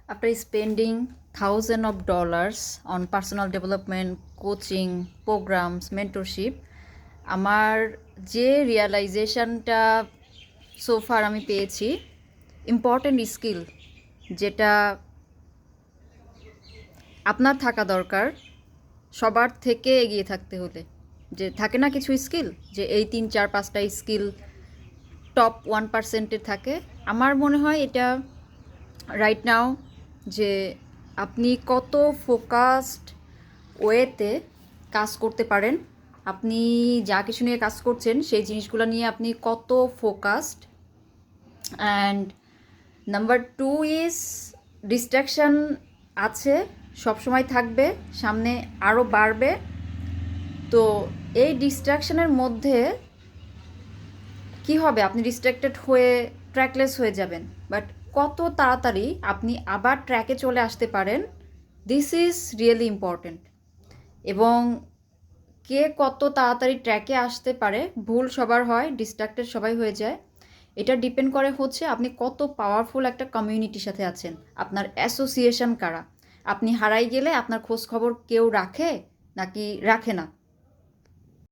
After spending thousands of dollars on personal development, coaching, programs, mentorship, আমার যে রিয়ালাইজেশনটা সোফার আমি পেয়েছি, ইম্পর্ট্যান্ট স্কিল যেটা আপনার থাকা দরকার সবার থেকে এগিয়ে থাকতে হলে, যে থাকে না কিছু স্কিল, যে এই 3, 4, 5টা স্কিল টপ 1%-এর থাকে। আমার মনে হয় এটা রাইট নাও, যে আপনি কত ফোকাসড ওয়েতে কাজ করতে পারেন, আপনি যা কিছু নিয়ে কাজ করছেন সেই জিনিসগুলো নিয়ে আপনি কত focused. And number 2 is distraction আছে, সবসময় থাকবে, সামনে আরও বাড়বে। তো এই ডিস্ট্র্যাকশানের মধ্যে কি হবে, আপনি ডিস্ট্র্যাক্টেড হয়ে ট্র্যাকলেস হয়ে যাবেন, বাট কত তাড়াতাড়ি আপনি আবার ট্র্যাকে চলে আসতে পারেন, দিস ইজ রিয়েলি ইম্পর্ট্যান্ট। এবং কে কত তাড়াতাড়ি ট্র্যাকে আসতে পারে, ভুল সবার হয়, ডিস্ট্র্যাক্টেড সবাই হয়ে যায়। এটা ডিপেন্ড করে হচ্ছে আপনি কত পাওয়ারফুল একটা কমিউনিটির সাথে আছেন, আপনার অ্যাসোসিয়েশন কারা। আপনি হারাই গেলে আপনার খোঁজ খবর কেউ রাখে নাকি রাখে না?